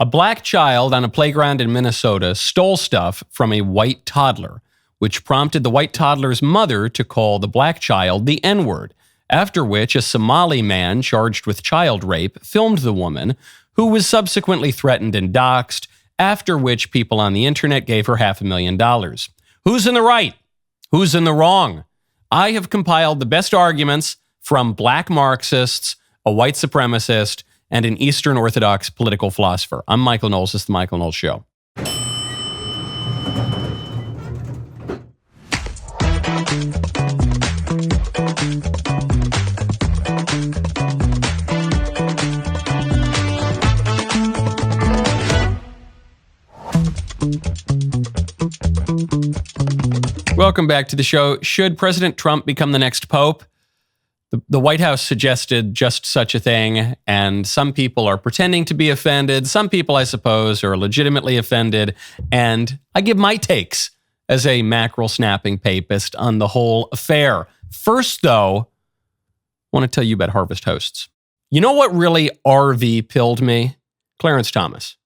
A black child on a playground in Minnesota stole stuff from a white toddler, which prompted the white toddler's mother to call the black child the N-word, after which a Somali man charged with child rape filmed the woman, who was subsequently threatened and doxxed, after which people on the internet gave her $500,000. Who's in the right? Who's in the wrong? I have compiled the best arguments from black Marxists, a white supremacist, and an Eastern Orthodox political philosopher. I'm Michael Knowles. This is The Michael Knowles Show. Welcome back to the show. Should President Trump become the next pope? The White House suggested just such a thing, and some people are pretending to be offended. Some people, I suppose, are legitimately offended, and I give my takes as a mackerel-snapping papist on the whole affair. First, though, I want to tell you about Harvest Hosts. You know what really RV pilled me? Clarence Thomas.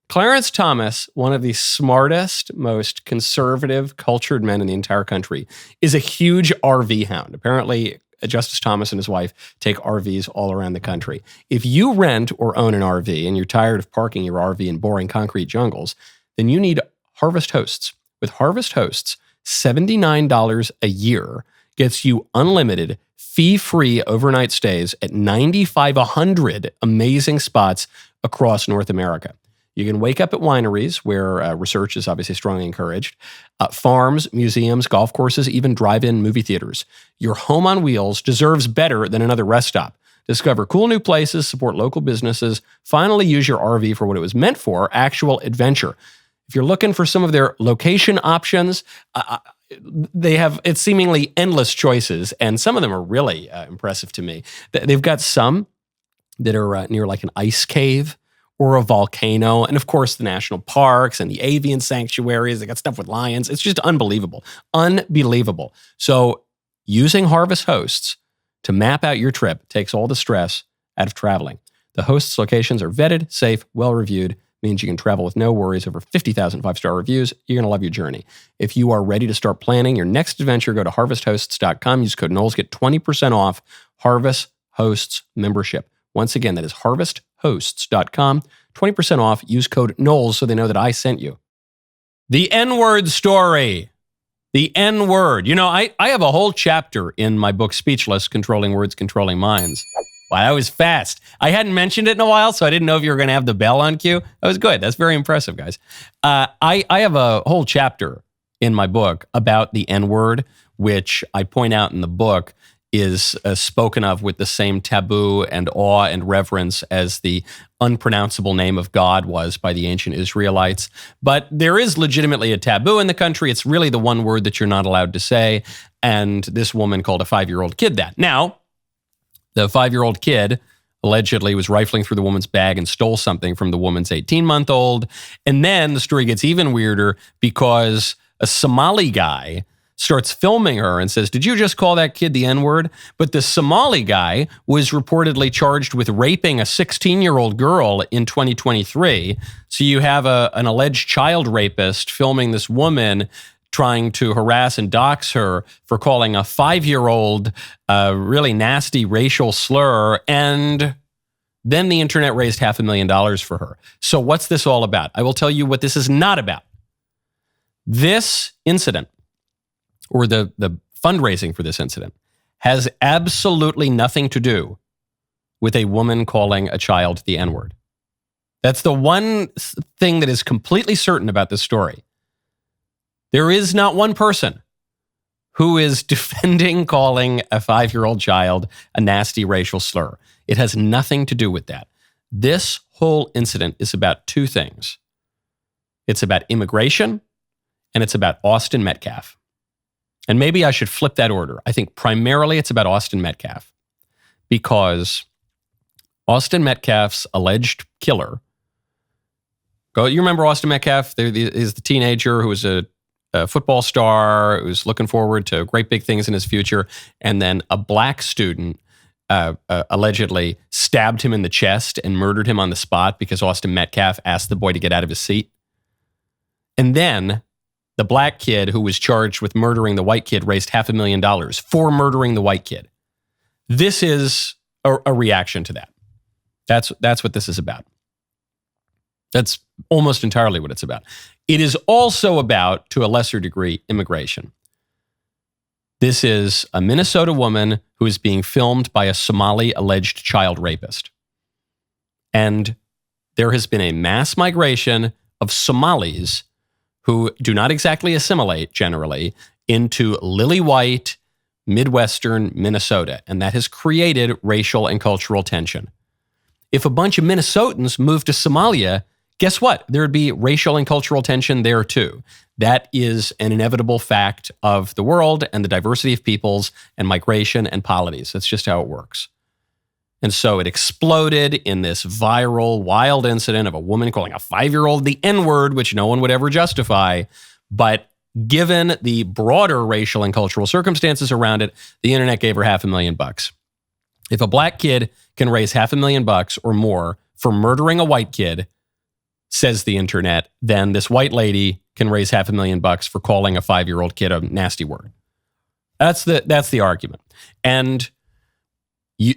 Clarence Thomas, one of the smartest, most conservative, cultured men in the entire country, is a huge RV hound. Apparently, Justice Thomas and his wife take RVs all around the country. If you rent or own an RV and you're tired of parking your RV in boring concrete jungles, then you need Harvest Hosts. With Harvest Hosts, $79 a year gets you unlimited, fee-free overnight stays at 9,500 amazing spots across North America. You can wake up at wineries, where research is obviously strongly encouraged, farms, museums, golf courses, even drive-in movie theaters. Your home on wheels deserves better than another rest stop. Discover cool new places, support local businesses, finally use your RV for what it was meant for, actual adventure. If you're looking for some of their location options, they have it's seemingly endless choices, and some of them are really impressive to me. They've got some that are near like an ice cave, or a volcano, and of course the national parks and the avian sanctuaries. They got stuff with lions. It's just unbelievable. Unbelievable. So using Harvest Hosts to map out your trip takes all the stress out of traveling. The hosts' locations are vetted, safe, well-reviewed, means you can travel with no worries. Over 50,000 five-star reviews. You're going to love your journey. If you are ready to start planning your next adventure, go to harvesthosts.com. Use code Knowles. Get 20% off Harvest Hosts membership. Once again, that is harvesthosts.com. 20% off. Use code Knowles so they know that I sent you. The N-word story. The N-word. You know, I have a whole chapter in my book, Speechless, Controlling Words, Controlling Minds. Wow, that was fast. I hadn't mentioned it in a while, so I didn't know if you were going to have the bell on cue. That was good. That's very impressive, guys. I have a whole chapter in my book about the N-word, which I point out in the book is spoken of with the same taboo and awe and reverence as the unpronounceable name of God was by the ancient Israelites. But there is legitimately a taboo in the country. It's really the one word that you're not allowed to say. And this woman called a 5-year-old kid that. Now, the 5-year-old kid allegedly was rifling through the woman's bag and stole something from the woman's 18-month-old. And then the story gets even weirder because a Somali guy starts filming her and says, "Did you just call that kid the N-word?" But the Somali guy was reportedly charged with raping a 16-year-old girl in 2023. So you have an alleged child rapist filming this woman trying to harass and dox her for calling a 5-year-old really nasty racial slur. And then the internet raised $500,000 for her. So what's this all about? I will tell you what this is not about. This incident, or the fundraising for this incident, has absolutely nothing to do with a woman calling a child the N-word. That's the one thing that is completely certain about this story. There is not one person who is defending calling a 5-year-old child a nasty racial slur. It has nothing to do with that. This whole incident is about two things. It's about immigration, and it's about Austin Metcalf. And maybe I should flip that order. I think primarily it's about Austin Metcalf, because Austin Metcalf's alleged killer. You remember Austin Metcalf? He's the teenager who was a football star who's looking forward to great big things in his future. And then a black student allegedly stabbed him in the chest and murdered him on the spot because Austin Metcalf asked the boy to get out of his seat. And then the black kid who was charged with murdering the white kid raised $500,000 for murdering the white kid. This is a reaction to that. That's what this is about. That's almost entirely what it's about. It is also about, to a lesser degree, immigration. This is a Minnesota woman who is being filmed by a Somali alleged child rapist. And there has been a mass migration of Somalis who do not exactly assimilate generally into lily white, Midwestern Minnesota. And that has created racial and cultural tension. If a bunch of Minnesotans moved to Somalia, guess what? There would be racial and cultural tension there too. That is an inevitable fact of the world and the diversity of peoples and migration and polities. That's just how it works. And so it exploded in this viral, wild incident of a woman calling a 5-year-old the N-word, which no one would ever justify. But given the broader racial and cultural circumstances around it, the internet gave her $500,000. If a black kid can raise $500,000 or more for murdering a white kid, says the internet, then this white lady can raise $500,000 for calling a 5-year-old kid a nasty word. That's the argument. And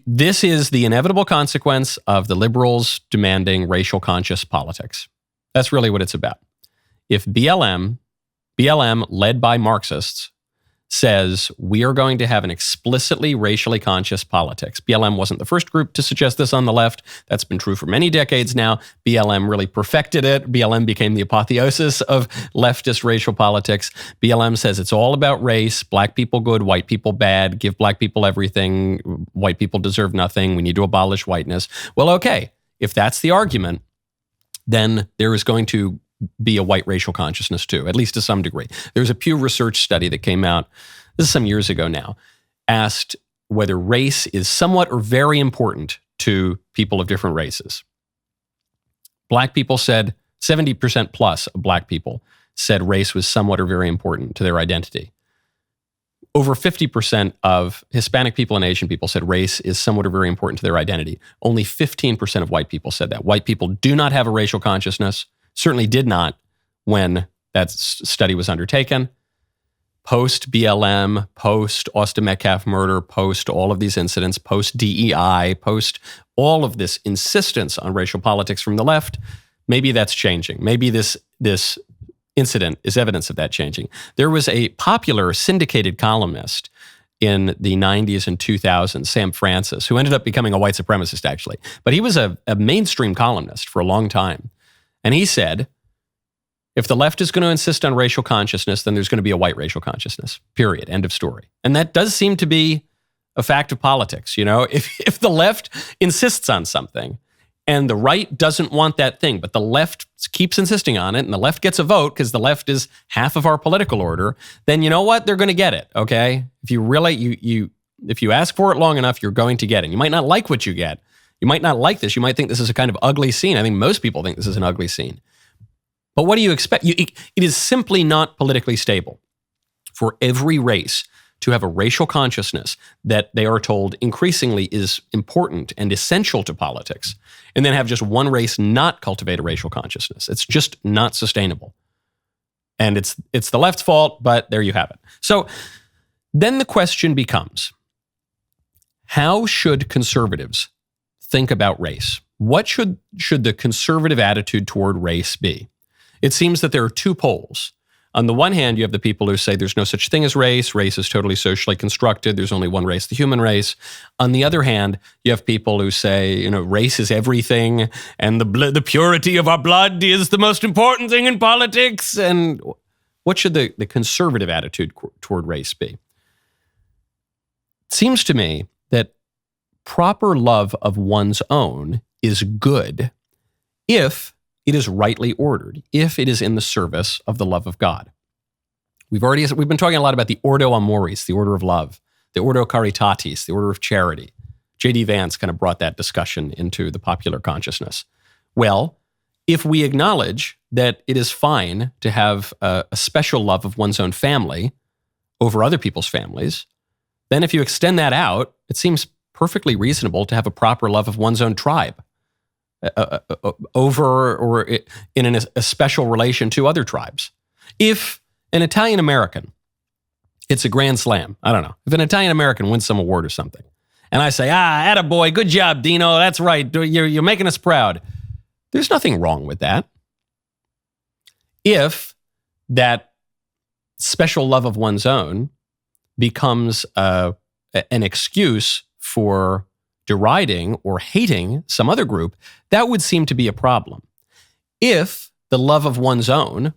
this is the inevitable consequence of the liberals demanding racial conscious politics. That's really what it's about. If BLM led by Marxists, says we are going to have an explicitly racially conscious politics. BLM wasn't the first group to suggest this on the left. That's been true for many decades now. BLM really perfected it. BLM became the apotheosis of leftist racial politics. BLM says it's all about race, black people good, white people bad, give black people everything, white people deserve nothing, we need to abolish whiteness. Well, okay, if that's the argument, then there is going to be a white racial consciousness too, at least to some degree. There's a Pew Research study that came out, this is some years ago now, asked whether race is somewhat or very important to people of different races. Black people said, 70% plus of black people said race was somewhat or very important to their identity. Over 50% of Hispanic people and Asian people said race is somewhat or very important to their identity. Only 15% of white people said that. White people do not have a racial consciousness. Certainly did not when that study was undertaken. Post BLM, post Austin Metcalf murder, post all of these incidents, post DEI, post all of this insistence on racial politics from the left, maybe that's changing. Maybe this incident is evidence of that changing. There was a popular syndicated columnist in the 90s and 2000s, Sam Francis, who ended up becoming a white supremacist actually. But he was a mainstream columnist for a long time. And he said, if the left is going to insist on racial consciousness, then there's going to be a white racial consciousness, period, end of story. And that does seem to be a fact of politics. You know, if the left insists on something and the right doesn't want that thing, but the left keeps insisting on it and the left gets a vote because the left is half of our political order, then you know what? They're going to get it, okay? If you really, if you ask for it long enough, you're going to get it. You might not like what you get. You might not like this. You might think this is a kind of ugly scene. I think most people think this is an ugly scene. But what do you expect? It is simply not politically stable for every race to have a racial consciousness that they are told increasingly is important and essential to politics, and then have just one race not cultivate a racial consciousness. It's just not sustainable. And it's the left's fault, but there you have it. So then the question becomes, how should conservatives think about race? What should the conservative attitude toward race be? It seems that there are two poles. On the one hand, you have the people who say there's no such thing as race. Race is totally socially constructed. There's only one race, the human race. On the other hand, you have people who say, you know, race is everything and the purity of our blood is the most important thing in politics. And what should the conservative attitude toward race be? It seems to me that proper love of one's own is good if it is rightly ordered, if it is in the service of the love of God. We've been talking a lot about the Ordo Amoris, the order of love, the Ordo Caritatis, the order of charity. J.D. Vance kind of brought that discussion into the popular consciousness. Well, if we acknowledge that it is fine to have a special love of one's own family over other people's families, then if you extend that out, it seems perfectly reasonable to have a proper love of one's own tribe over or in a special relation to other tribes. If an Italian American, it's a grand slam, I don't know, if an Italian American wins some award or something, and I say, attaboy, good job, Dino, that's right, you're making us proud. There's nothing wrong with that. If that special love of one's own becomes an excuse for deriding or hating some other group, that would seem to be a problem. If the love of one's own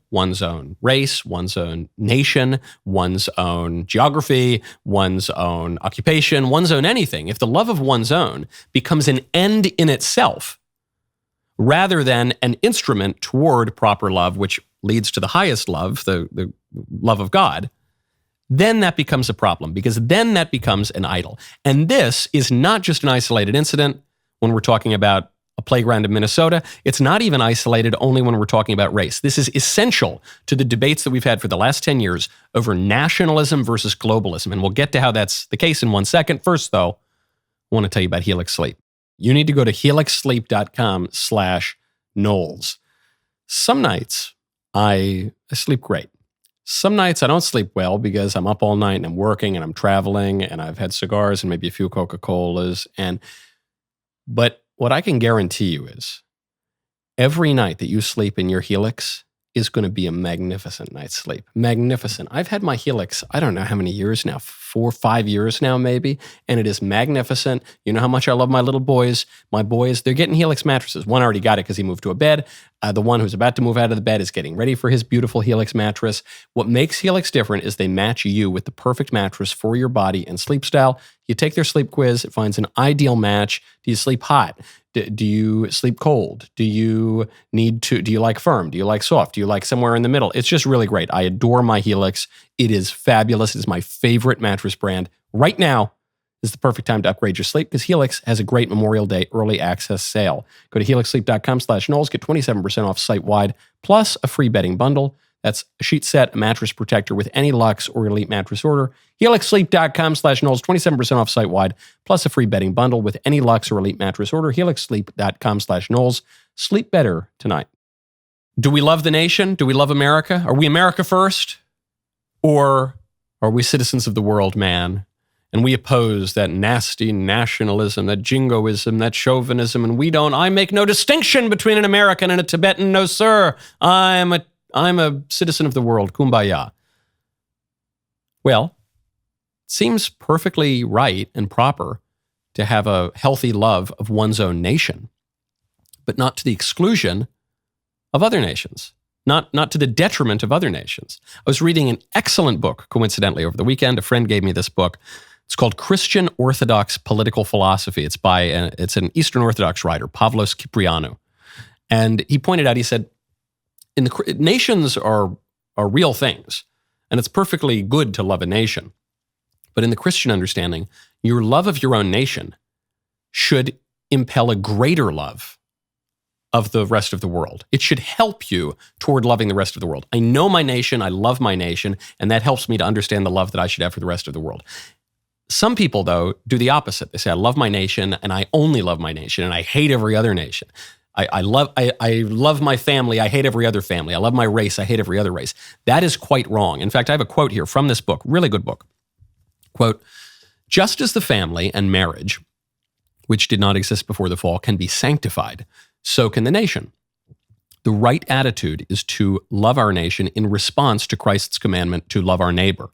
race, one's own nation, one's own geography, one's own occupation, one's own anything, if the love of one's own becomes an end in itself, rather than an instrument toward proper love, which leads to the highest love, the love of God, then that becomes a problem, because then that becomes an idol. And this is not just an isolated incident when we're talking about a playground in Minnesota. It's not even isolated only when we're talking about race. This is essential to the debates that we've had for the last 10 years over nationalism versus globalism. And we'll get to how that's the case in 1 second. First, though, I want to tell you about Helix Sleep. You need to go to helixsleep.com/Knowles. Some nights I sleep great. Some nights I don't sleep well because I'm up all night and I'm working and I'm traveling and I've had cigars and maybe a few Coca-Colas. But what I can guarantee you is every night that you sleep in your Helix is going to be a magnificent night's sleep. Magnificent. I've had my Helix, I don't know how many years now, 4 or 5 years now maybe, and it is magnificent. You know how much I love my little boys. My boys, they're getting Helix mattresses. One already got it because he moved to a bed. The one who's about to move out of the bed is getting ready for his beautiful Helix mattress. What makes Helix different is they match you with the perfect mattress for your body and sleep style. You take their sleep quiz, it finds an ideal match. Do you sleep hot? Do you sleep cold? Do you like firm? Do you like soft? Do you like somewhere in the middle? It's just really great. I adore my Helix. It is fabulous. It is my favorite mattress brand. Right now is the perfect time to upgrade your sleep because Helix has a great Memorial Day early access sale. Go to helixsleep.com/Knowles, get 27% off site-wide, plus a free bedding bundle. That's a sheet set, a mattress protector with any Luxe or Elite mattress order. helixsleep.com/Knowles, 27% off site-wide, plus a free bedding bundle with any Luxe or Elite mattress order. helixsleep.com/Knowles. Sleep better tonight. Do we love the nation? Do we love America? Are we America first? Or are we citizens of the world, man? And we oppose that nasty nationalism, that jingoism, that chauvinism, and I make no distinction between an American and a Tibetan. No, sir. I'm a citizen of the world. Kumbaya. Well, it seems perfectly right and proper to have a healthy love of one's own nation, but not to the exclusion of other nations, not to the detriment of other nations. I was reading an excellent book, coincidentally, over the weekend. A friend gave me this book. It's called Christian Orthodox Political Philosophy. It's an Eastern Orthodox writer, Pavlos Kyprianou. And he pointed out, he said, nations are real things, and it's perfectly good to love a nation. But in the Christian understanding, your love of your own nation should impel a greater love of the rest of the world. It should help you toward loving the rest of the world. I know my nation, I love my nation, and that helps me to understand the love that I should have for the rest of the world. Some people, though, do the opposite. They say, I love my nation, and I only love my nation, and I hate every other nation. I love my family. I hate every other family. I love my race. I hate every other race. That is quite wrong. In fact, I have a quote here from this book, really good book. Quote, just as the family and marriage, which did not exist before the fall, can be sanctified, so can the nation. The right attitude is to love our nation in response to Christ's commandment to love our neighbor.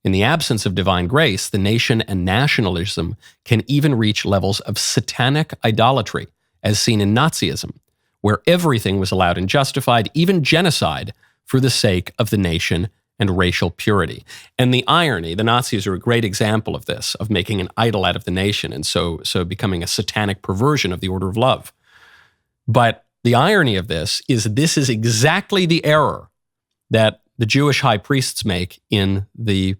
In the absence of divine grace, the nation and nationalism can even reach levels of satanic idolatry, as seen in Nazism, where everything was allowed and justified, even genocide, for the sake of the nation and racial purity. And the irony, the Nazis are a great example of this, of making an idol out of the nation, and so becoming a satanic perversion of the order of love. But the irony of this is exactly the error that the Jewish high priests make in the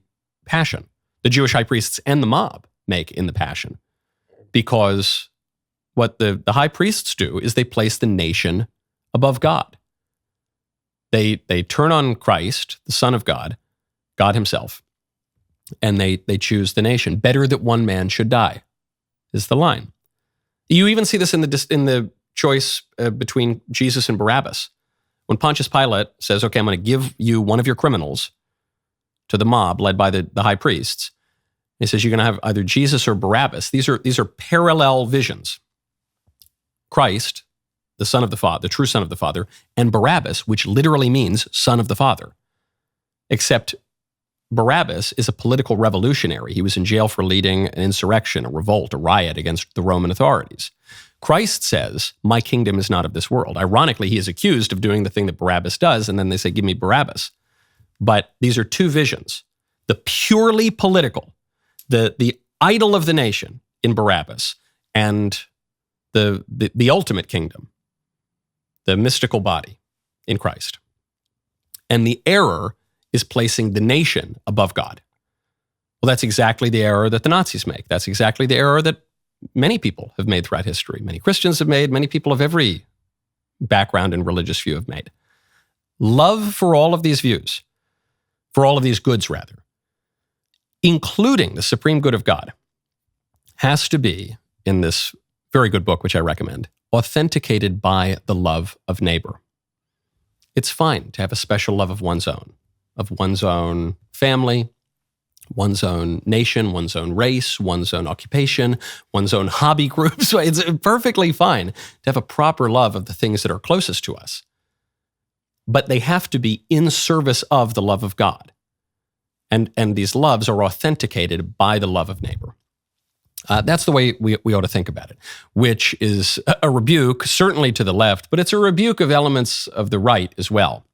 Passion. The Jewish high priests and the mob make in the Passion. Because what the high priests do is they place the nation above God. They turn on Christ, the Son of God, God himself, and they choose the nation. Better that one man should die. is the line. You even see this in the choice between Jesus and Barabbas. When Pontius Pilate says, okay, I'm going to give you one of your criminals to the mob led by the high priests, he says you're going to have either Jesus or Barabbas. These are parallel visions. Christ, the Son of the Father, the true Son of the Father, and Barabbas, which literally means Son of the Father. Except Barabbas is a political revolutionary. He was in jail for leading an insurrection, a revolt, a riot against the Roman authorities. Christ says, my kingdom is not of this world. Ironically, he is accused of doing the thing that Barabbas does, and then they say, give me Barabbas. But these are two visions. The purely political, the idol of the nation in Barabbas, and the ultimate kingdom, the mystical body in Christ. And the error is placing the nation above God. Well, that's exactly the error that the Nazis make. That's exactly the error that many people have made throughout history. Many Christians have made, many people of every background and religious view have made. Love for all of these views, for all of these goods rather, including the supreme good of God, has to be, in this very good book, which I recommend, authenticated by the love of neighbor. It's fine to have a special love of one's own family, one's own nation, one's own race, one's own occupation, one's own hobby groups. It's perfectly fine to have a proper love of the things that are closest to us. But they have to be in service of the love of God. And these loves are authenticated by the love of neighbor. That's the way we ought to think about it, which is a rebuke, certainly to the left, but it's a rebuke of elements of the right as well.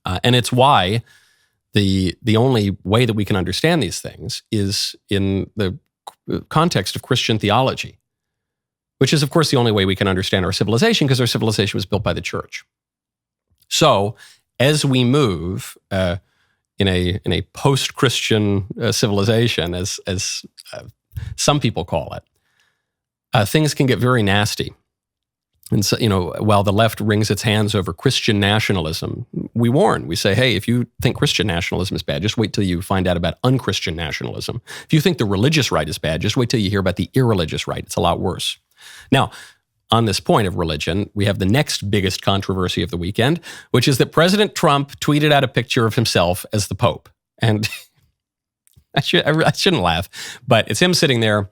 And it's why the only way that we can understand these things is in the context of Christian theology, which is, of course, the only way we can understand our civilization, because our civilization was built by the church. So as we move in a post-Christian civilization, as some people call it, things can get very nasty. And so, while the left wrings its hands over Christian nationalism, we warn. We say, hey, if you think Christian nationalism is bad, just wait till you find out about unchristian nationalism. If you think the religious right is bad, just wait till you hear about the irreligious right. It's a lot worse. Now, on this point of religion, we have the next biggest controversy of the weekend, which is that President Trump tweeted out a picture of himself as the Pope. And I shouldn't laugh, but it's him sitting there.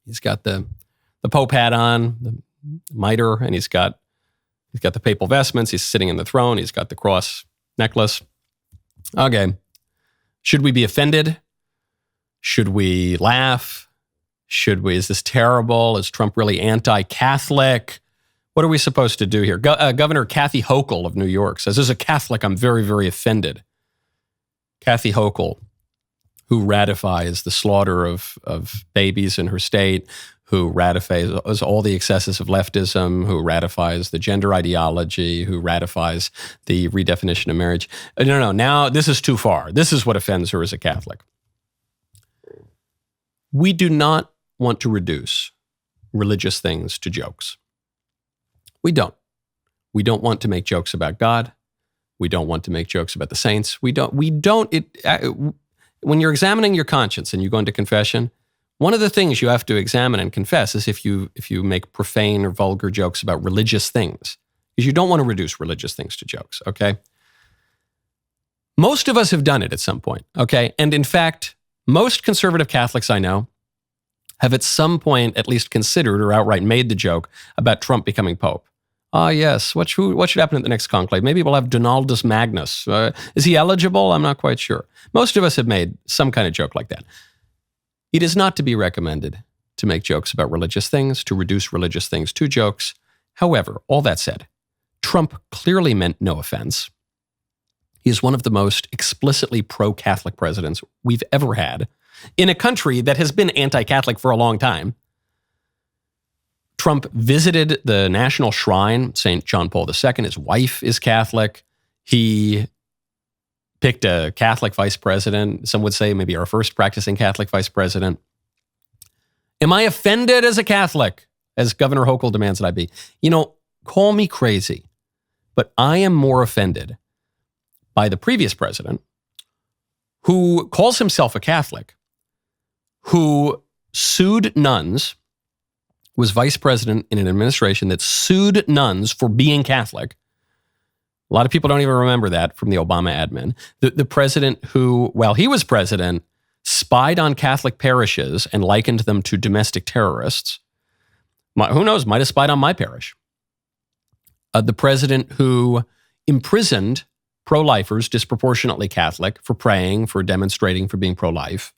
He's got the Pope hat on, the mitre, and he's got the papal vestments. He's sitting in the throne. He's got the cross necklace. Okay. Should we be offended? Should we laugh? Is this terrible? Is Trump really anti-Catholic? What are we supposed to do here? Governor Kathy Hochul of New York says, as a Catholic, I'm very, very offended. Kathy Hochul, who ratifies the slaughter of babies in her state, who ratifies all the excesses of leftism, who ratifies the gender ideology, who ratifies the redefinition of marriage. No, now this is too far. This is what offends her as a Catholic. We do not want to reduce religious things to jokes. We don't. We don't want to make jokes about God. We don't want to make jokes about the saints. When you're examining your conscience and you go into confession, one of the things you have to examine and confess is if you make profane or vulgar jokes about religious things, because you don't want to reduce religious things to jokes, okay? Most of us have done it at some point, okay? And in fact, most conservative Catholics I know have at some point at least considered or outright made the joke about Trump becoming Pope. Yes, what should happen at the next conclave? Maybe we'll have Donaldus Magnus. Is he eligible? I'm not quite sure. Most of us have made some kind of joke like that. It is not to be recommended to make jokes about religious things, to reduce religious things to jokes. However, all that said, Trump clearly meant no offense. He is one of the most explicitly pro-Catholic presidents we've ever had in a country that has been anti-Catholic for a long time. Trump visited the National Shrine, St. John Paul II. His wife is Catholic. He picked a Catholic vice president. Some would say maybe our first practicing Catholic vice president. Am I offended as a Catholic, as Governor Hochul demands that I be? Call me crazy, but I am more offended by the previous president, who calls himself a Catholic, who sued nuns was vice president in an administration that sued nuns for being Catholic. A lot of people don't even remember that from the Obama admin. The president who, while he was president, spied on Catholic parishes and likened them to domestic terrorists. Who knows, might have spied on my parish. The president who imprisoned pro-lifers, disproportionately Catholic, for praying, for demonstrating, for being pro-life.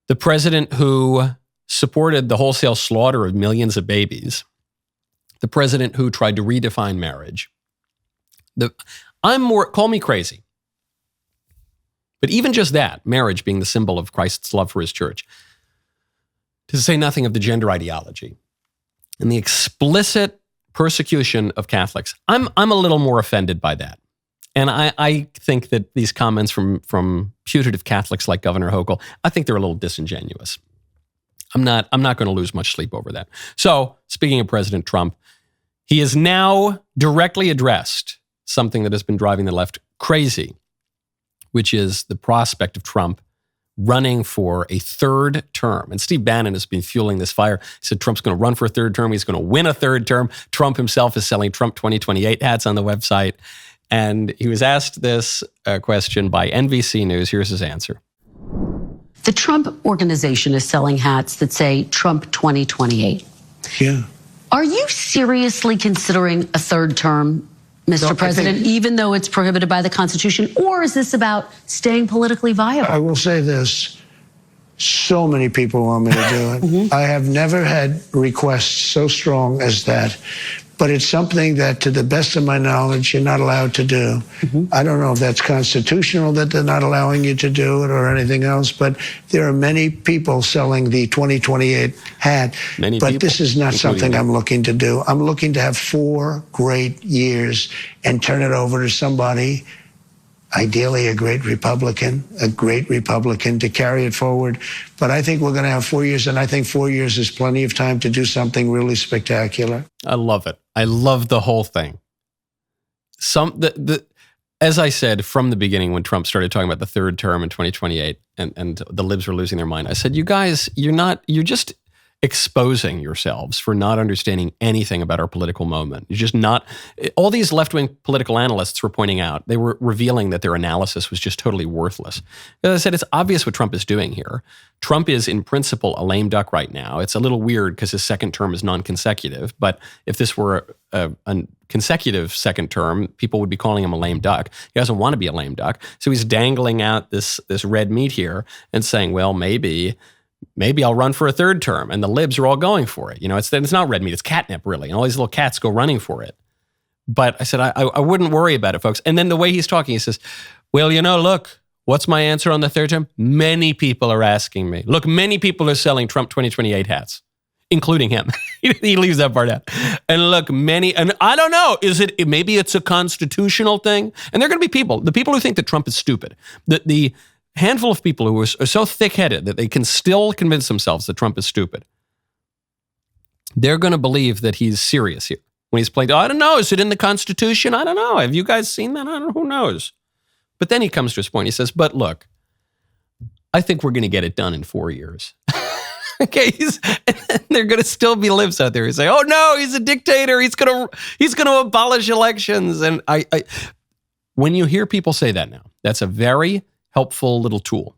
The president who supported the wholesale slaughter of millions of babies. The president who tried to redefine marriage. Call me crazy. But even just that, marriage being the symbol of Christ's love for his church, to say nothing of the gender ideology and the explicit persecution of Catholics, I'm a little more offended by that. And I think that these comments from putative Catholics like Governor Hochul, I think they're a little disingenuous. I'm not going to lose much sleep over that. So, speaking of President Trump, he has now directly addressed something that has been driving the left crazy, which is the prospect of Trump running for a third term. And Steve Bannon has been fueling this fire. He said Trump's going to run for a third term. He's going to win a third term. Trump himself is selling Trump 2028 hats on the website. And he was asked this question by NBC News. Here's his answer. The Trump organization is selling hats that say Trump 2028. Yeah. Are you seriously considering a third term, Mr. President, even though it's prohibited by the Constitution? Or is this about staying politically viable? I will say this. So many people want me to do it. I have never had requests so strong as that. But it's something that, to the best of my knowledge, you're not allowed to do. I don't know if that's constitutional that they're not allowing you to do it or anything else, but there are many people selling the 2028 hat. But this is not something I'm looking to do. I'm looking to have 4 great years and turn it over to somebody, ideally a great Republican to carry it forward. But I think we're going to have 4 years, and I think 4 years is plenty of time to do something really spectacular. I love it. I love the whole thing. As I said from the beginning when Trump started talking about the third term in 2028 and the libs were losing their mind, I said, you guys, you're just exposing yourselves for not understanding anything about our political moment. You're just not, all these left-wing political analysts were pointing out, they were revealing that their analysis was just totally worthless. As I said, it's obvious what Trump is doing here. Trump is in principle a lame duck right now. It's a little weird because his second term is non-consecutive, but if this were a consecutive second term, people would be calling him a lame duck. He doesn't want to be a lame duck. So he's dangling out this red meat here and saying, well, maybe I'll run for a third term. And the libs are all going for it. You know, it's not red meat, it's catnip, really. And all these little cats go running for it. But I said, I wouldn't worry about it, folks. And then the way he's talking, he says, well, look, what's my answer on the third term? Many people are asking me. Look, many people are selling Trump 2028 hats, including him. He leaves that part out. And look, and I don't know, maybe it's a constitutional thing? And there are going to be the people who think that Trump is stupid, the handful of people who are so thick-headed that they can still convince themselves that Trump is stupid. They're going to believe that he's serious here. When he's playing, I don't know, is it in the Constitution? I don't know. Have you guys seen that? I don't know. Who knows? But then he comes to his point. He says, but look, I think we're going to get it done in 4 years. Okay, and they're going to still be libs out there who say, oh no, he's a dictator. He's going to abolish elections. And when you hear people say that now, that's a very helpful little tool.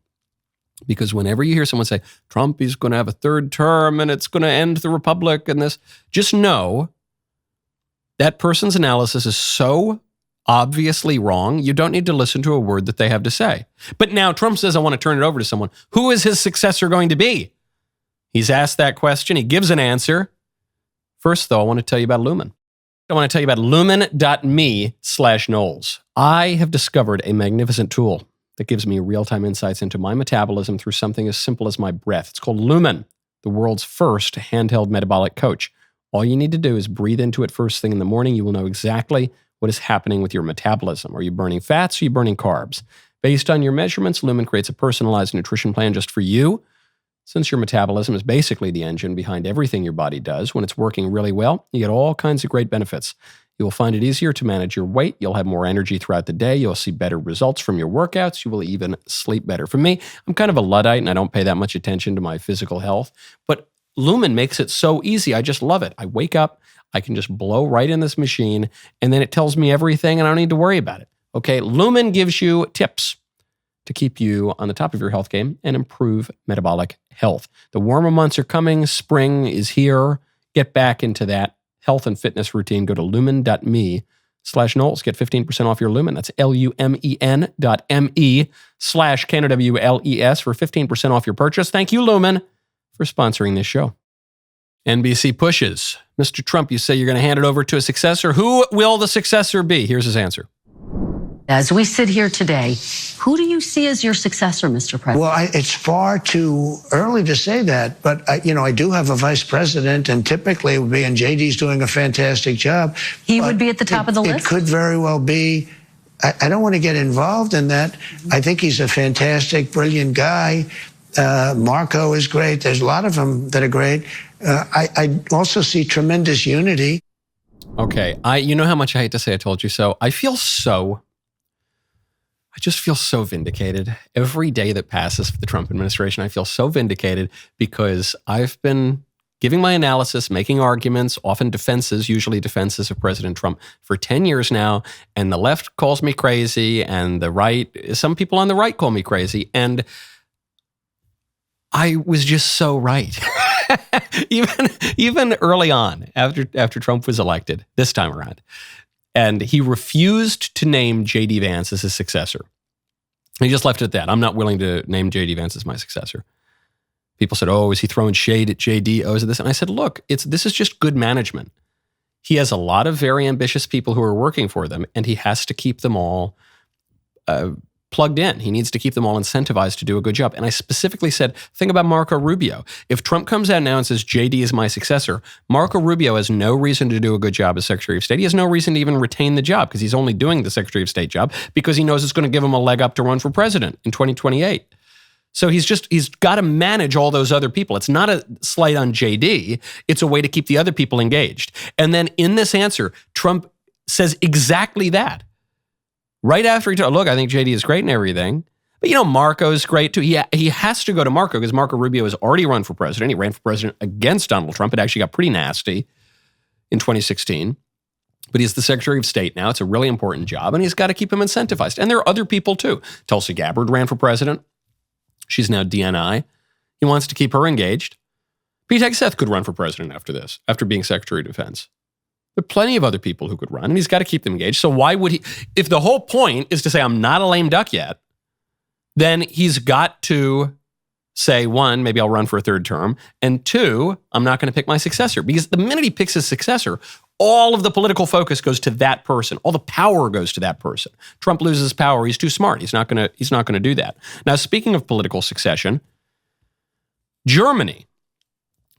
Because whenever you hear someone say, Trump is going to have a third term and it's going to end the republic and this, just know that person's analysis is so obviously wrong, you don't need to listen to a word that they have to say. But now Trump says, I want to turn it over to someone. Who is his successor going to be? He's asked that question. He gives an answer. First, though, I want to tell you about Lumen. I want to tell you about lumen.me/Knowles. I have discovered a magnificent tool that gives me real-time insights into my metabolism through something as simple as my breath. It's called Lumen, the world's first handheld metabolic coach. All you need to do is breathe into it first thing in the morning. You will know exactly what is happening with your metabolism. Are you burning fats? Or are you burning carbs? Based on your measurements, Lumen creates a personalized nutrition plan just for you. Since your metabolism is basically the engine behind everything your body does, when it's working really well, you get all kinds of great benefits. You will find it easier to manage your weight. You'll have more energy throughout the day. You'll see better results from your workouts. You will even sleep better. For me, I'm kind of a Luddite and I don't pay that much attention to my physical health. But Lumen makes it so easy. I just love it. I wake up, I can just blow right in this machine, and then it tells me everything, and I don't need to worry about it. Okay, Lumen gives you tips to keep you on the top of your health game and improve metabolic health. The warmer months are coming. Spring is here. Get back into that health and fitness routine. Go to lumen.me/Knowles. Get 15% off your Lumen. That's lumen.me/KNOWLES for 15% off your purchase. Thank you, Lumen, for sponsoring this show. NBC pushes. Mr. Trump, you say you're going to hand it over to a successor. Who will the successor be? Here's his answer. As we sit here today, who do you see as your successor, Mr. President? Well, it's far too early to say that, but I do have a vice president, and typically it would be, and JD's doing a fantastic job. He would be at the top of the list? It could very well be. I don't want to get involved in that. I think he's a fantastic, brilliant guy. Marco is great. There's a lot of them that are great. I also see tremendous unity. Okay, you know how much I hate to say I told you so. I just feel so vindicated. Every day that passes for the Trump administration, I feel so vindicated because I've been giving my analysis, making arguments, often defenses, usually defenses of President Trump for 10 years now. And the left calls me crazy, and the right, some people on the right call me crazy. And I was just so right. even early on, after Trump was elected this time around. And he refused to name J.D. Vance as his successor. He just left it at that. I'm not willing to name J.D. Vance as my successor. People said, oh, is he throwing shade at J.D.? Oh, is it this? And I said, look, this is just good management. He has a lot of very ambitious people who are working for them, and he has to keep them all plugged in. He needs to keep them all incentivized to do a good job. And I specifically said, think about Marco Rubio. If Trump comes out now and says, JD is my successor, Marco Rubio has no reason to do a good job as Secretary of State. He has no reason to even retain the job because he's only doing the Secretary of State job because he knows it's going to give him a leg up to run for president in 2028. So he's got to manage all those other people. It's not a slight on JD. It's a way to keep the other people engaged. And then in this answer, Trump says exactly that. Right after he told, look, I think JD is great and everything. But, Marco is great too. He has to go to Marco because Marco Rubio has already run for president. He ran for president against Donald Trump. It actually got pretty nasty in 2016. But he's the Secretary of State now. It's a really important job, and he's got to keep him incentivized. And there are other people too. Tulsi Gabbard ran for president. She's now DNI. He wants to keep her engaged. Pete Hegseth could run for president after this, after being Secretary of Defense. There are plenty of other people who could run, and he's got to keep them engaged. So why would he? If the whole point is to say, I'm not a lame duck yet, then he's got to say, one, maybe I'll run for a third term, and two, I'm not going to pick my successor. Because the minute he picks his successor, all of the political focus goes to that person. All the power goes to that person. Trump loses power. He's too smart. He's not going to do that. Now, speaking of political succession, Germany,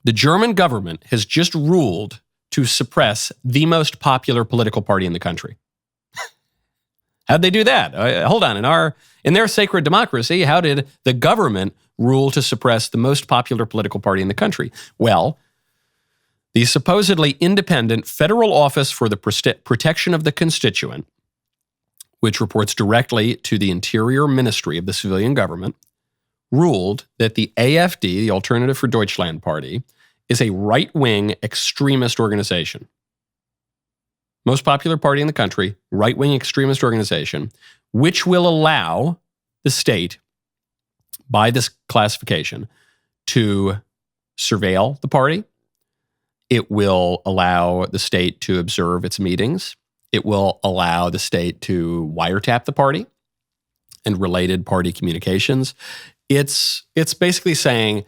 the German government has just ruled to suppress the most popular political party in the country. How'd they do that? Hold on. In their sacred democracy, how did the government rule to suppress the most popular political party in the country? Well, the supposedly independent Federal Office for the Protection of the Constituent, which reports directly to the Interior Ministry of the civilian government, ruled that the AfD, the Alternative for Deutschland Party, is a right-wing extremist organization. Most popular party in the country, right-wing extremist organization, which will allow the state, by this classification, to surveil the party. It will allow the state to observe its meetings. It will allow the state to wiretap the party and related party communications. It's basically saying,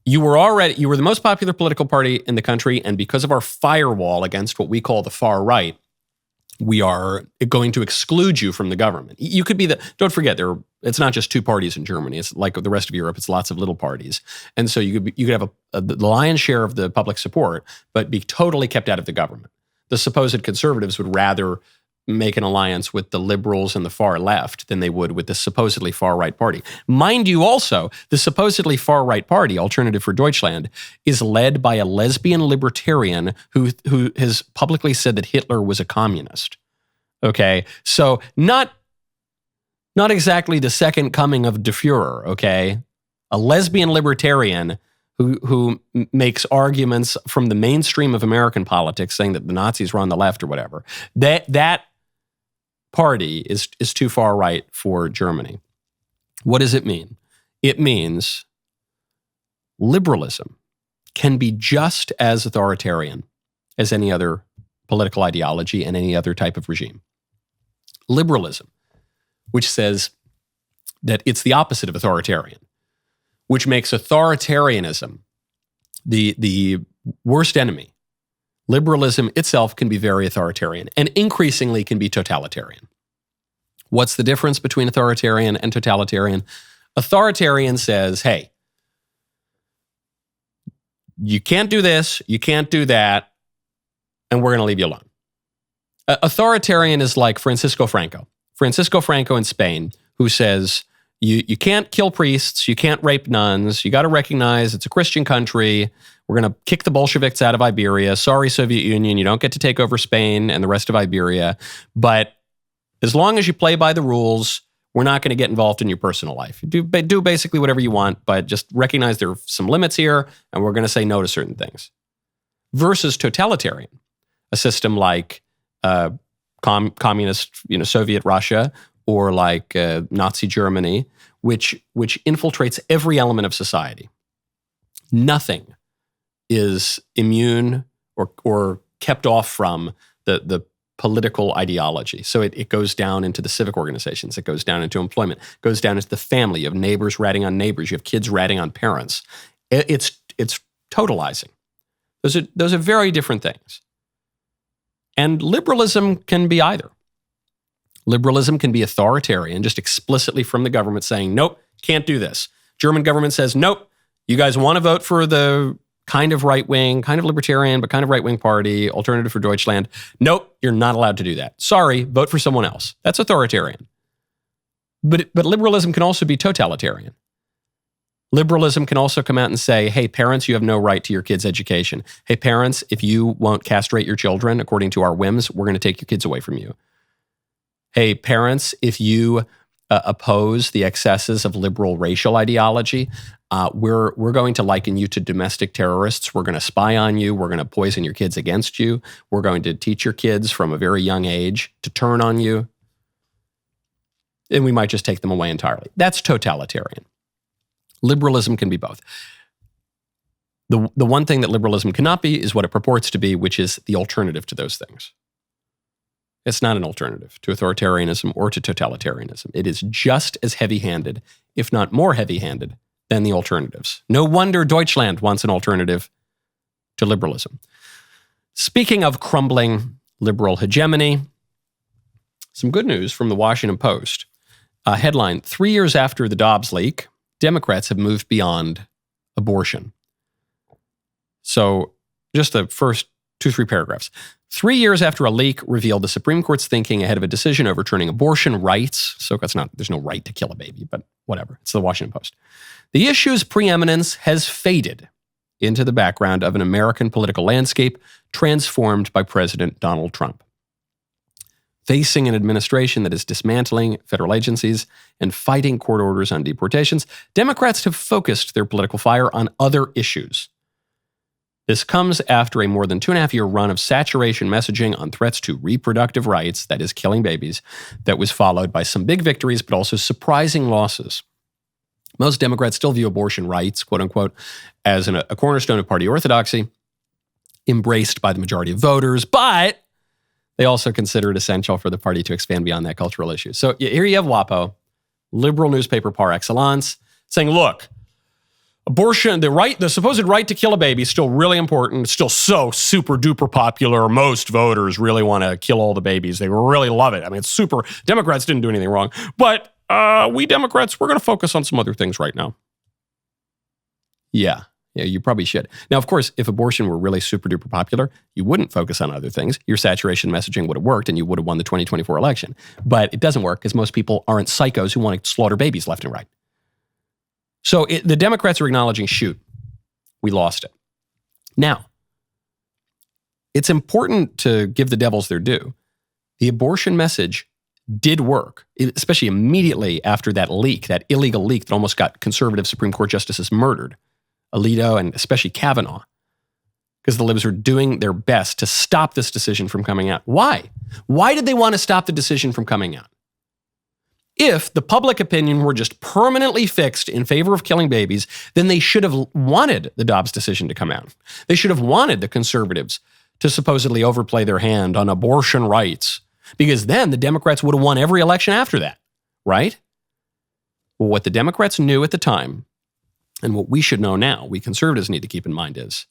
you were the most popular political party in the country, and because of our firewall against what we call the far right, we are going to exclude you from the government. You could be don't forget, it's not just two parties in Germany. It's like the rest of Europe. It's lots of little parties. And so you could have the lion's share of the public support, but be totally kept out of the government. The supposed conservatives would rather make an alliance with the liberals and the far left than they would with the supposedly far right party. Mind you also, the supposedly far right party, Alternative for Deutschland, is led by a lesbian libertarian who has publicly said that Hitler was a communist. Okay, so not exactly the second coming of the Fuhrer, okay? A lesbian libertarian who makes arguments from the mainstream of American politics saying that the Nazis were on the left or whatever, that party is too far right for Germany. What does it mean? It means liberalism can be just as authoritarian as any other political ideology and any other type of regime. Liberalism, which says that it's the opposite of authoritarian, which makes authoritarianism the worst enemy. Liberalism itself can be very authoritarian and increasingly can be totalitarian. What's the difference between authoritarian and totalitarian? Authoritarian says, hey, you can't do this, you can't do that, and we're going to leave you alone. Authoritarian is like Francisco Franco. Francisco Franco in Spain, who says, you can't kill priests, you can't rape nuns, you got to recognize it's a Christian country, we're going to kick the Bolsheviks out of Iberia, sorry Soviet Union, you don't get to take over Spain and the rest of Iberia, but as long as you play by the rules, we're not going to get involved in your personal life. Do basically whatever you want, but just recognize there are some limits here, and we're going to say no to certain things. Versus totalitarian, a system like communist, Soviet Russia, or like Nazi Germany, which infiltrates every element of society. Nothing is immune or kept off from the political ideology. So it goes down into the civic organizations. It goes down into employment. It goes down into the family. You have neighbors ratting on neighbors. You have kids ratting on parents. It's totalizing. Those are very different things. And liberalism can be either. Liberalism can be authoritarian, just explicitly from the government saying, nope, can't do this. German government says, nope, you guys want to vote for the kind of right-wing, kind of libertarian, but kind of right-wing party, Alternative for Deutschland. Nope, you're not allowed to do that. Sorry, vote for someone else. That's authoritarian. But liberalism can also be totalitarian. Liberalism can also come out and say, hey, parents, you have no right to your kids' education. Hey, parents, if you won't castrate your children according to our whims, we're going to take your kids away from you. Hey, parents, if you oppose the excesses of liberal racial ideology, we're going to liken you to domestic terrorists. We're going to spy on you. We're going to poison your kids against you. We're going to teach your kids from a very young age to turn on you. And we might just take them away entirely. That's totalitarian. Liberalism can be both. The one thing that liberalism cannot be is what it purports to be, which is the alternative to those things. It's not an alternative to authoritarianism or to totalitarianism. It is just as heavy-handed, if not more heavy-handed, than the alternatives. No wonder Deutschland wants an alternative to liberalism. Speaking of crumbling liberal hegemony, some good news from the Washington Post. Headline, 3 years after the Dobbs leak, Democrats have moved beyond abortion. So just the first 2-3 paragraphs. 3 years after a leak revealed the Supreme Court's thinking ahead of a decision overturning abortion rights. So there's no right to kill a baby, but whatever. It's the Washington Post. The issue's preeminence has faded into the background of an American political landscape transformed by President Donald Trump. Facing an administration that is dismantling federal agencies and fighting court orders on deportations, Democrats have focused their political fire on other issues. This comes after a more than 2.5-year run of saturation messaging on threats to reproductive rights, that is, killing babies, that was followed by some big victories, but also surprising losses. Most Democrats still view abortion rights, quote unquote, as a cornerstone of party orthodoxy, embraced by the majority of voters, but they also consider it essential for the party to expand beyond that cultural issue. So here you have WaPo, liberal newspaper par excellence, saying, look, abortion, the supposed right to kill a baby is still really important. It's still so super duper popular. Most voters really want to kill all the babies. They really love it. I mean, it's super. Democrats didn't do anything wrong. But we Democrats, we're going to focus on some other things right now. Yeah, you probably should. Now, of course, if abortion were really super duper popular, you wouldn't focus on other things. Your saturation messaging would have worked and you would have won the 2024 election. But it doesn't work because most people aren't psychos who want to slaughter babies left and right. So the Democrats are acknowledging, shoot, we lost it. Now, it's important to give the devils their due. The abortion message did work, especially immediately after that leak, that illegal leak that almost got conservative Supreme Court justices murdered. Alito, and especially Kavanaugh, because the libs are doing their best to stop this decision from coming out. Why? Why did they want to stop the decision from coming out? If the public opinion were just permanently fixed in favor of killing babies, then they should have wanted the Dobbs decision to come out. They should have wanted the conservatives to supposedly overplay their hand on abortion rights, because then the Democrats would have won every election after that, right? Well, what the Democrats knew at the time, and what we should know now, we conservatives need to keep in mind, is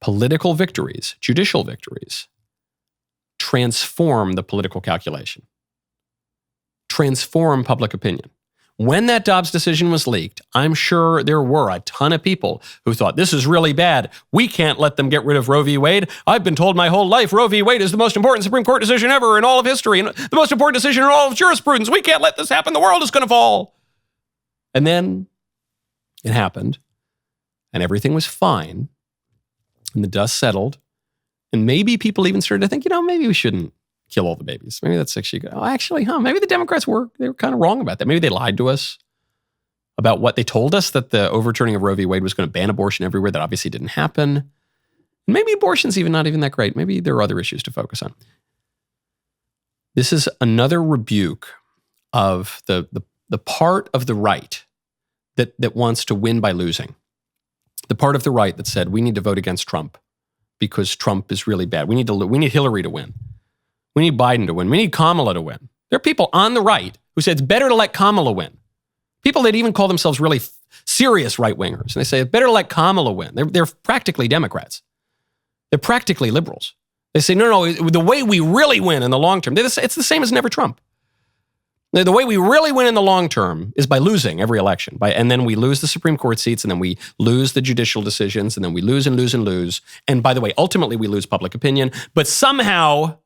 political victories, judicial victories, transform the political calculation, transform public opinion. When that Dobbs decision was leaked, I'm sure there were a ton of people who thought, this is really bad. We can't let them get rid of Roe v. Wade. I've been told my whole life Roe v. Wade is the most important Supreme Court decision ever in all of history and the most important decision in all of jurisprudence. We can't let this happen. The world is going to fall. And then it happened, and everything was fine, and the dust settled, and maybe people even started to think, maybe we shouldn't kill all the babies. Maybe that's actually good. Maybe the Democrats they were kind of wrong about that. Maybe they lied to us about what they told us, that the overturning of Roe v. Wade was going to ban abortion everywhere. That obviously didn't happen. Maybe abortion's not even that great. Maybe there are other issues to focus on. This is another rebuke of the part of the right that wants to win by losing. The part of the right that said, we need to vote against Trump because Trump is really bad. We need Hillary to win. We need Biden to win. We need Kamala to win. There are people on the right who say it's better to let Kamala win. People that even call themselves really serious right-wingers. And they say it's better to let Kamala win. They're practically Democrats. They're practically liberals. They say, no, the way we really win in the long term, it's the same as never Trump. The way we really win in the long term is by losing every election. And then we lose the Supreme Court seats, and then we lose the judicial decisions, and then we lose and lose and lose. And by the way, ultimately we lose public opinion. But somehow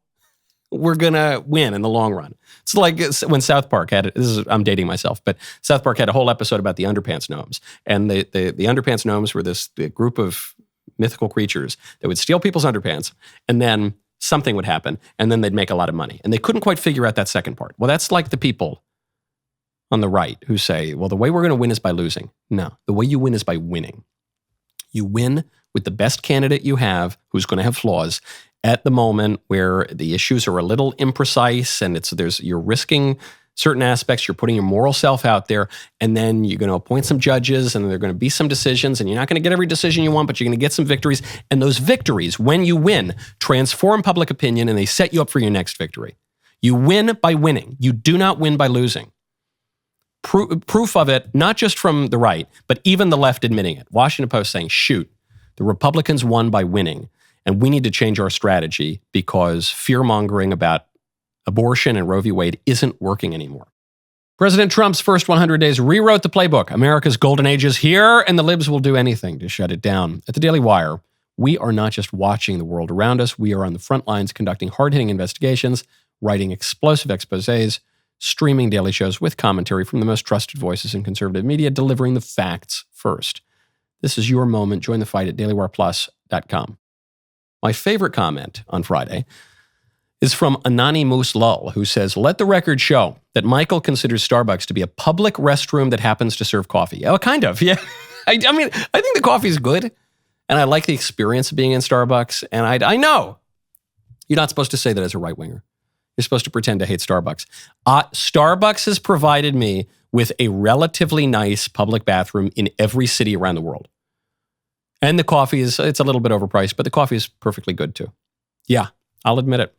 we're going to win in the long run. It's like when South Park had it. I'm dating myself, but South Park had a whole episode about the underpants gnomes. And the underpants gnomes were the group of mythical creatures that would steal people's underpants, and then something would happen, and then they'd make a lot of money. And they couldn't quite figure out that second part. Well, that's like the people on the right who say, well, the way we're going to win is by losing. No, the way you win is by winning. You win with the best candidate you have, who's going to have flaws, at the moment where the issues are a little imprecise and you're risking certain aspects, you're putting your moral self out there, and then you're going to appoint some judges, and there are going to be some decisions, and you're not going to get every decision you want, but you're going to get some victories. And those victories, when you win, transform public opinion, and they set you up for your next victory. You win by winning. You do not win by losing. Proof of it, not just from the right, but even the left admitting it. Washington Post saying, shoot, the Republicans won by winning, and we need to change our strategy because fear-mongering about abortion and Roe v. Wade isn't working anymore. President Trump's first 100 days rewrote the playbook. America's golden age is here, and the libs will do anything to shut it down. At the Daily Wire, we are not just watching the world around us. We are on the front lines conducting hard-hitting investigations, writing explosive exposés, streaming daily shows with commentary from the most trusted voices in conservative media, delivering the facts first. This is your moment. Join the fight at dailywireplus.com. My favorite comment on Friday is from Anani Moose Lull, who says, let the record show that Michael considers Starbucks to be a public restroom that happens to serve coffee. Oh, kind of, yeah. I mean, I think the coffee is good, and I like the experience of being in Starbucks, and I know you're not supposed to say that as a right-winger. You're supposed to pretend to hate Starbucks. Starbucks has provided me with a relatively nice public bathroom in every city around the world. And the coffee it's a little bit overpriced, but the coffee is perfectly good too. Yeah, I'll admit it.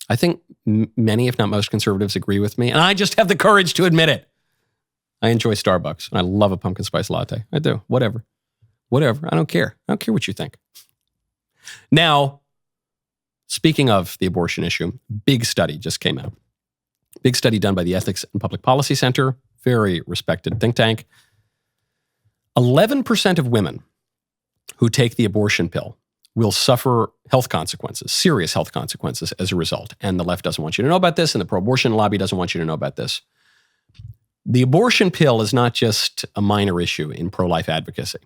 I think many, if not most, conservatives agree with me, and I just have the courage to admit it. I enjoy Starbucks, and I love a pumpkin spice latte. I do. Whatever. I don't care. I don't care what you think. Now, speaking of the abortion issue, big study just came out. Big study done by the Ethics and Public Policy Center, very respected think tank. 11% of women who take the abortion pill will suffer health consequences, serious health consequences as a result. And the left doesn't want you to know about this, and the pro-abortion lobby doesn't want you to know about this. The abortion pill is not just a minor issue in pro-life advocacy.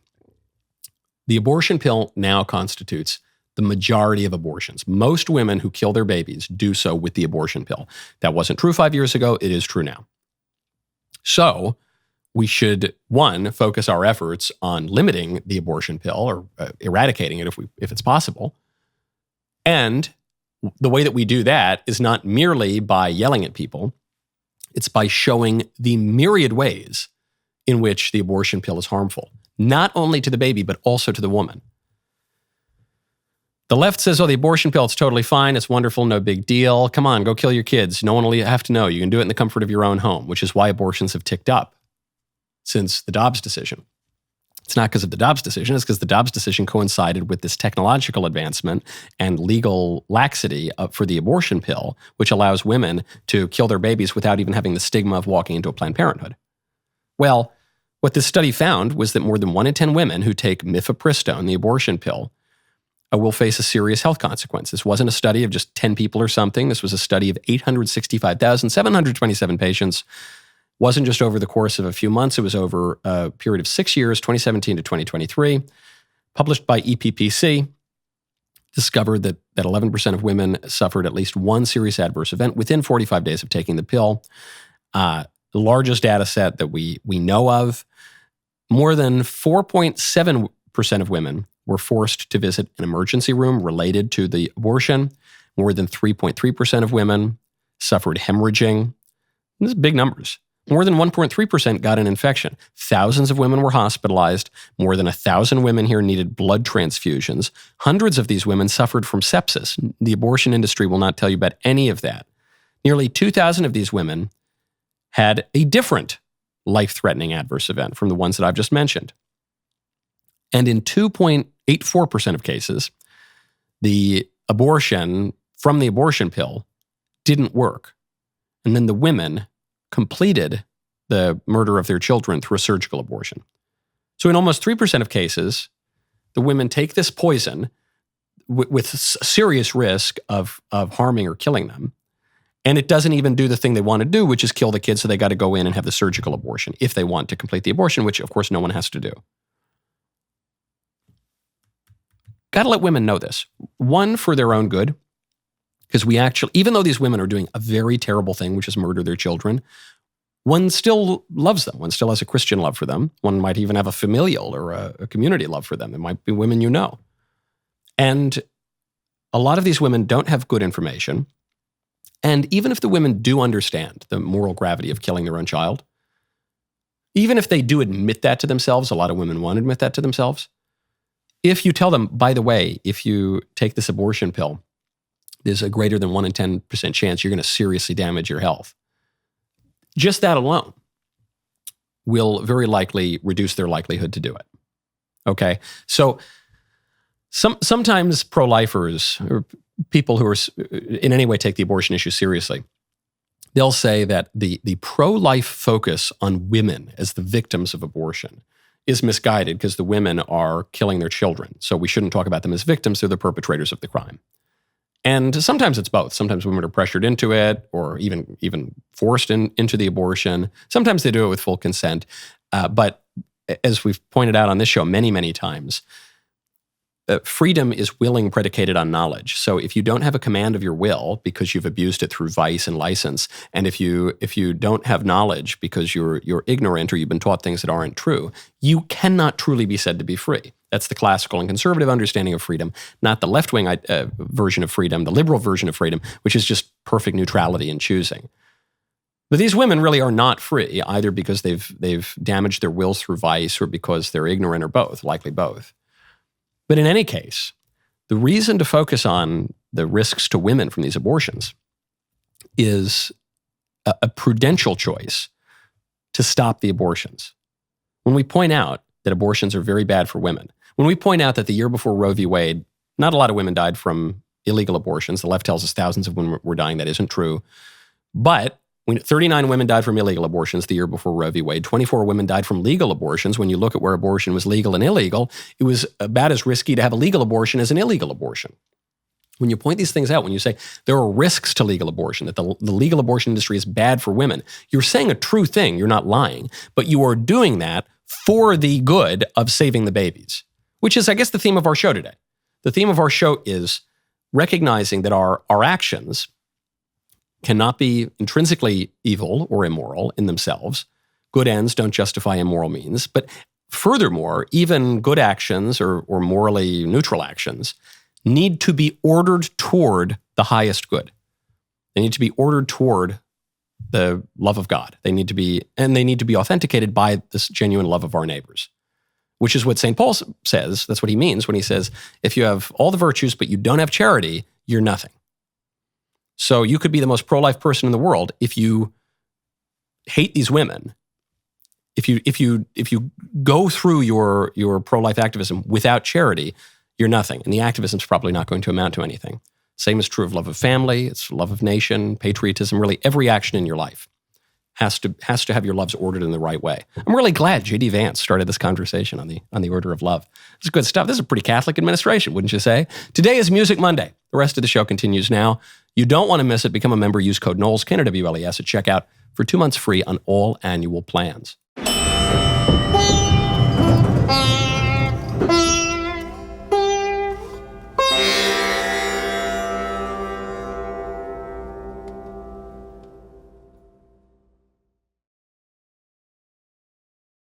The abortion pill now constitutes the majority of abortions. Most women who kill their babies do so with the abortion pill. That wasn't true 5 years ago. It is true now. So we should, one, focus our efforts on limiting the abortion pill or eradicating it if it's possible. And the way that we do that is not merely by yelling at people. It's by showing the myriad ways in which the abortion pill is harmful, not only to the baby, but also to the woman. The left says, oh, the abortion pill, it's totally fine. It's wonderful. No big deal. Come on, go kill your kids. No one will have to know. You can do it in the comfort of your own home, which is why abortions have ticked up since the Dobbs decision. It's not because of the Dobbs decision. It's because the Dobbs decision coincided with this technological advancement and legal laxity for the abortion pill, which allows women to kill their babies without even having the stigma of walking into a Planned Parenthood. Well, what this study found was that more than 1 in 10 women who take mifepristone, the abortion pill, will face a serious health consequence. This wasn't a study of just 10 people or something. This was a study of 865,727 patients. Wasn't just over the course of a few months. It was over a period of 6 years, 2017 to 2023. Published by EPPC, discovered that 11% of women suffered at least one serious adverse event within 45 days of taking the pill. The largest data set that we know of. More than 4.7% of women were forced to visit an emergency room related to the abortion. More than 3.3% of women suffered hemorrhaging. These are big numbers. More than 1.3% got an infection. Thousands of women were hospitalized. More than 1,000 women here needed blood transfusions. Hundreds of these women suffered from sepsis. The abortion industry will not tell you about any of that. Nearly 2,000 of these women had a different life-threatening adverse event from the ones that I've just mentioned. And in 2.84% of cases, the abortion from the abortion pill didn't work. And then the women completed the murder of their children through a surgical abortion. So in almost 3% of cases, the women take this poison with serious risk of harming or killing them. And it doesn't even do the thing they want to do, which is kill the kids, so they got to go in and have the surgical abortion if they want to complete the abortion, which of course no one has to do. Got to let women know this. One, for their own good, because we actually, even though these women are doing a very terrible thing, which is murder their children, one still loves them. One still has a Christian love for them. One might even have a familial or a community love for them. It might be women you know. And a lot of these women don't have good information. And even if the women do understand the moral gravity of killing their own child, even if they do admit that to themselves, a lot of women won't admit that to themselves. If you tell them, by the way, if you take this abortion pill, there's a greater than 1 in 10% chance you're going to seriously damage your health. Just that alone will very likely reduce their likelihood to do it. Okay? So sometimes pro-lifers or people who are in any way take the abortion issue seriously, they'll say that the pro-life focus on women as the victims of abortion is misguided because the women are killing their children. So we shouldn't talk about them as victims. They're the perpetrators of the crime. And sometimes it's both. Sometimes women are pressured into it or even forced into the abortion. Sometimes they do it with full consent. But as we've pointed out on this show many, many times, freedom is willing predicated on knowledge. So if you don't have a command of your will because you've abused it through vice and license, and if you don't have knowledge because you're ignorant or you've been taught things that aren't true, you cannot truly be said to be free. That's the classical and conservative understanding of freedom, not the left-wing version of freedom, the liberal version of freedom, which is just perfect neutrality in choosing. But these women really are not free, either because they've damaged their wills through vice or because they're ignorant or both, likely both. But in any case, the reason to focus on the risks to women from these abortions is a prudential choice to stop the abortions. When we point out that abortions are very bad for women, when we point out that the year before Roe v. Wade, not a lot of women died from illegal abortions. The left tells us thousands of women were dying. That isn't true. But 39 women died from illegal abortions the year before Roe v. Wade. 24 women died from legal abortions. When you look at where abortion was legal and illegal, it was about as risky to have a legal abortion as an illegal abortion. When you point these things out, when you say there are risks to legal abortion, that the legal abortion industry is bad for women, you're saying a true thing. You're not lying. But you are doing that for the good of saving the babies, which is, I guess, the theme of our show today. The theme of our show is recognizing that our actions cannot be intrinsically evil or immoral in themselves, good ends don't justify immoral means. But furthermore, even good actions or morally neutral actions need to be ordered toward the highest good. They need to be ordered toward the love of God. They need to be authenticated by this genuine love of our neighbors, which is what St. Paul says. That's what he means when he says, if you have all the virtues but you don't have charity, you're nothing. So you could be the most pro-life person in the world if you hate these women. If you go through your pro-life activism without charity, you're nothing. And the activism's probably not going to amount to anything. Same is true of love of family, it's love of nation, patriotism, really every action in your life has to have your loves ordered in the right way. I'm really glad J.D. Vance started this conversation on the order of love. This is good stuff. This is a pretty Catholic administration, wouldn't you say? Today is Music Monday. The rest of the show continues now. You don't want to miss it. Become a member. Use code Knowles, KNWLES at checkout for 2 months free on all annual plans.